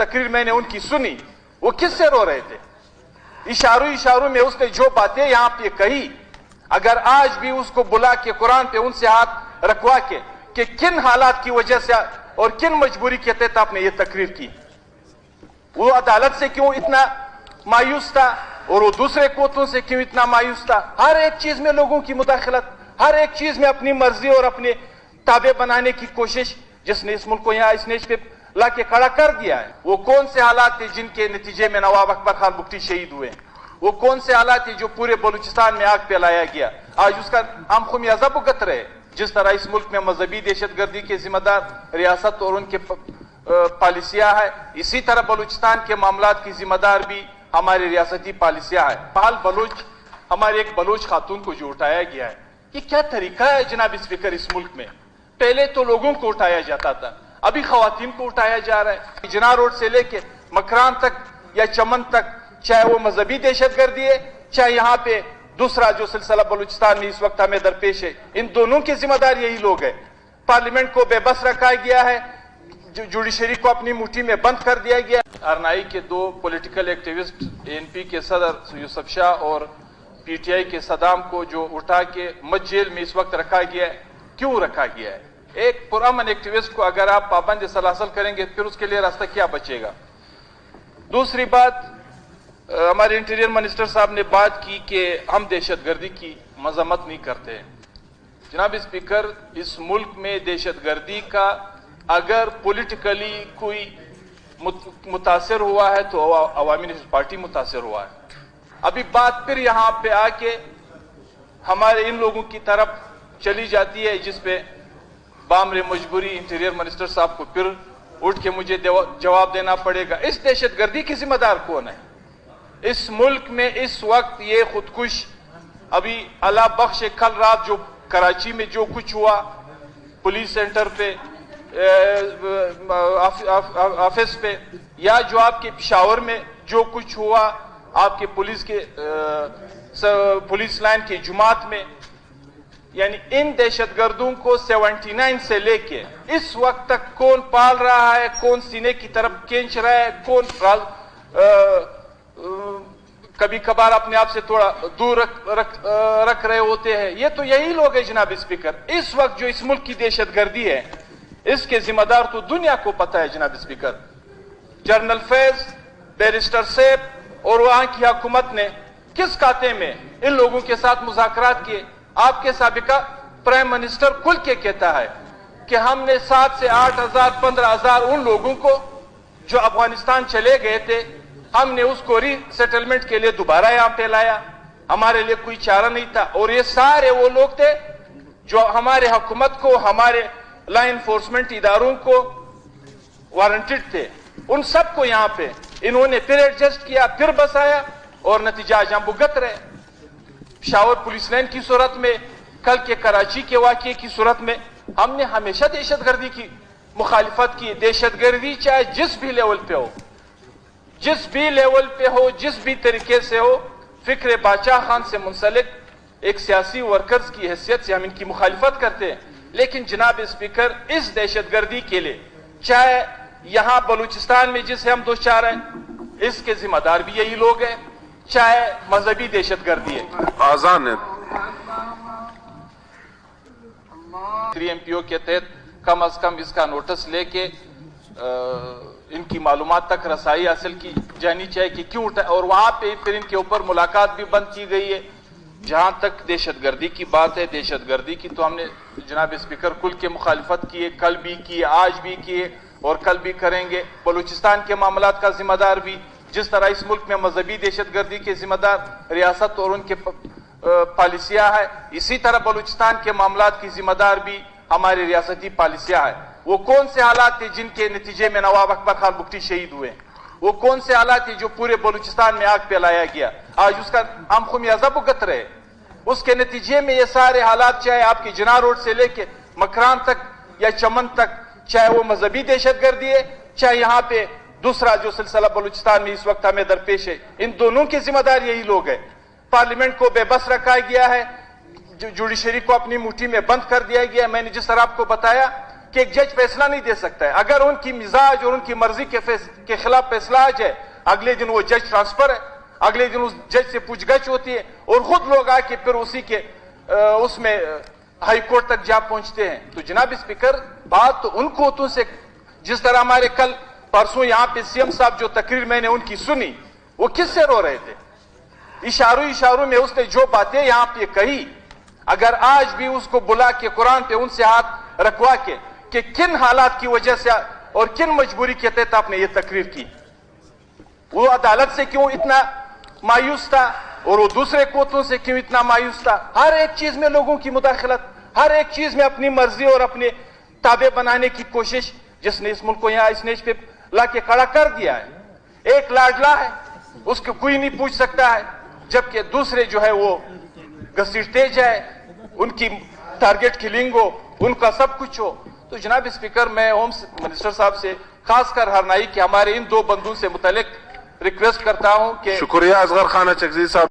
तकरीर मैंने उनकी सुनी, वो किससे रो रहे थे? इशारों में उसने जो बातें यहाँ पे कही, अगर आज भी उसको बुला के कुरान पे उनसे हाथ रखवा के कि किन हालात की वजह से और किन मजबूरी के तहत आपने ये तकरीर की, वो अदालत से क्यों इतना मायूस था और वो दूसरे कोर्टों से क्यों इतना मायूस था? हर एक चीज में लोगों की मुदाखलत, हर एक चीज में अपनी मर्जी और अपने ताबे बनाने की कोशिश, जिसने इस मुल्क को यहाँ इस नेच पे ला के खड़ा कर दिया है। वो कौन से हालात थे जिनके नतीजे में नवाब अकबर खान बुगटी शहीद हुए? वो कौन से हालात थे जो पूरे बलूचिस्तान में आग फैलाया गया? आज उसका हम खुमियाजा भुगत रहे। जिस तरह इस मुल्क में मजहबी दहशतगर्दी के जिम्मेदार रियासत और उनके पॉलिसियां है, इसी तरह बलूचिस्तान के मामलात की जिम्मेदार भी हमारी रियासती पॉलिसियां है। पाल बलोच, हमारे एक बलोच खातून को जो उठाया गया है, ये क्या तरीका है जनाब स्पीकर? इस मुल्क में पहले तो लोगों को उठाया जाता था, अभी खवातीन को उठाया जा रहा है। जिना रोड से लेके मकरान तक या चमन तक, चाहे वो मजहबी दहशतगर्दी है, चाहे यहाँ पे दूसरा जो सिलसिला बलूचिस्तान में इस वक्त हमें दरपेश है, इन दोनों के जिम्मेदार यही लोग हैं। पार्लियामेंट को बेबस रखा गया है, जुडिशरी को अपनी मुट्ठी में बंद कर दिया गया। आरएनआई के दो पॉलिटिकल एक्टिविस्ट, एएनपी के सदर यूसुफ शाह और पीटीआई के सदाम को जो उठा के मत जेल में इस वक्त रखा गया है, क्यों रखा गया है? एक पुरअमन एक्टिविस्ट को अगर आप पाबंद सलासल करेंगे, फिर उसके लिए रास्ता क्या बचेगा? दूसरी बात, हमारे इंटीरियर मिनिस्टर साहब ने बात की कि हम दहशतगर्दी की मजम्मत नहीं करते हैं। जनाब स्पीकर, इस मुल्क में दहशतगर्दी का अगर पॉलिटिकली कोई मुतासर हुआ है तो अवामी नेशनल पार्टी मुतासर हुआ है। अभी बात फिर यहां पे आके हमारे इन लोगों की तरफ चली जाती है, जिसपे बामरे मजबूरी इंटीरियर मिनिस्टर साहब को फिर उठ के मुझे जवाब देना पड़ेगा। इस दहशतगर्दी की जिम्मेदार कौन है? इस मुल्क में इस वक्त ये खुदकुश, अभी अला बख्श कल रात जो कराची में जो कुछ हुआ, पुलिस सेंटर पे, ऑफिस पे, या जो आपके पिशावर में जो कुछ हुआ आपके पुलिस लाइन के जुमात में, यानी इन दहशतगर्दों को 79 से लेके इस वक्त तक कौन पाल रहा है, कौन सीने की तरफ खींच रहा है, कौन कभी कभार अपने आप से थोड़ा दूर रख रहे होते हैं, ये तो यही लोग हैं जनाब स्पीकर। इस वक्त जो इस मुल्क की दहशतगर्दी है, इसके जिम्मेदार तो दुनिया को पता है जनाब स्पीकर। जनरल फैज, बैरिस्टर सेब और वहां की हुकूमत ने किस खाते में इन लोगों के साथ मुज़ाकरात किए? आपके साबिका प्राइम मिनिस्टर खुल के कहता है कि हमने 7 से 8,000 15,000 उन लोगों को जो अफगानिस्तान चले गए थे, हमने उसको रीसेटलमेंट के लिए दोबारा यहां पे लाया। हमारे लिए कोई चारा नहीं था। और ये सारे वो लोग थे जो हमारे हुकूमत को, हमारे लॉ इन्फोर्समेंट इदारों को वारंटेड थे। उन सबको यहां पे इन्होंने फिर एडजस्ट किया, फिर बसाया, और नतीजा आज हम भुगत रहे। पिशावर पुलिस लाइन की सूरत में, कल के कराची के वाकये की सूरत में, हमने हमेशा दहशतगर्दी की मुखालिफत की। दहशतगर्दी चाहे जिस भी लेवल पे हो, जिस भी लेवल पे हो, जिस भी तरीके से हो, फिक्र बादशाह खान से मुंसलिक एक सियासी वर्कर्स की हैसियत से हम इनकी मुखालिफत करते हैं। लेकिन जनाब स्पीकर, इस दहशतगर्दी के लिए, चाहे यहां बलूचिस्तान में जिसे हम दोचार हैं, इसके जिम्मेदार भी यही लोग हैं, चाहे मजहबी दहशतगर्दी है। आजान है 3 MPO के तहत कम अज कम इसका नोटिस लेके इनकी मालूमात तक रसाई हासिल की जानी चाहिए कि क्यों उठा, और वहां पे फिर इनके ऊपर मुलाकात भी बंद की गई है। जहां तक दहशतगर्दी की बात है, दहशतगर्दी की तो हमने जनाब स्पीकर कुल के मुखालिफत की है, कल भी की, आज भी किए और कल भी करेंगे। बलूचिस्तान के मामलात का जिम्मेदार भी, जिस तरह इस मुल्क में मजहबी दहशतगर्दी के जिम्मेदार रियासत और उनके पॉलिसियां है, इसी तरह बलूचिस्तान के मामलात की जिम्मेदार भी हमारी रियासती पॉलिसियां है। वो कौन से हालात थे जिनके नतीजे में नवाब अकबर खान बुगटी शहीद हुए? वो कौन से हालात थे जो पूरे बलूचिस्तान में आग फैलाया गया? आज उसका हम खुमियाजा भुगत रहे। उसके नतीजे में ये सारे हालात, चाहे आपकी जिना रोड से लेके मकरान तक या चमन तक, चाहे वो मजहबी दहशतगर्दी है, चाहे यहाँ पे दूसरा जो सिलसिला बलूचिस्तान में इस वक्त हमें दरपेश है, इन दोनों के जिम्मेदार यही लोग हैं। पार्लियामेंट को बेबस रखा गया है, जुडिशरी को अपनी मुट्ठी में बंद कर दिया गया है। मैंने जिस तरह आपको बताया کہ ایک جج فیصلہ نہیں دے سکتا ہے. اگر ان کی مزاج اور ان کی مرضی کے خلاف فیصلہ آ جائے, اگلے دن وہ جج ٹرانسفر ہے, اگلے دن اس جج سے پوچھ گچھ ہوتی ہے اور خود لوگ آ کے پھر اسی کے اس میں ہائی کورٹ تک جا پہنچتے ہیں. تو جناب اسپیکر, بات تو ان قوتوں سے, جس طرح ہمارے کل پرسوں یہاں پہ سی ایم صاحب جو تقریر میں نے ان کی سنی, وہ کس سے رو رہے تھے؟ اشاروں میں اس نے جو باتیں یہاں پہ کہی, اگر آج بھی اس کو بلا کے قرآن پہ ان سے ہاتھ رکھوا کے کہ کن حالات کی وجہ سے اور کن مجبوری کے تحت آپ نے یہ تقریر کی, وہ عدالت سے کیوں اتنا مایوس تھا اور وہ دوسرے قوتوں سے کیوں اتنا مایوس تھا؟ ہر ایک چیز میں لوگوں کی مداخلت, ہر ایک چیز میں اپنی مرضی اور اپنے تابع بنانے کی کوشش, جس نے اس ملک کو یہاں اس نیچ پہ لا کے کھڑا کر دیا ہے. ایک لاڈلا ہے, اس کو کوئی نہیں پوچھ سکتا ہے, جبکہ دوسرے جو ہے وہ گھسیٹتے جائے, ان کی ٹارگٹ کلنگ ہو, ان کا سب کچھ ہو. تو جناب اسپیکر, میں ہوم منسٹر صاحب سے خاص کر ہرنائی کہ ہمارے ان دو بندوں سے متعلق ریکویسٹ کرتا ہوں کہ شکریہ اصغر خان اچکزئی صاحب.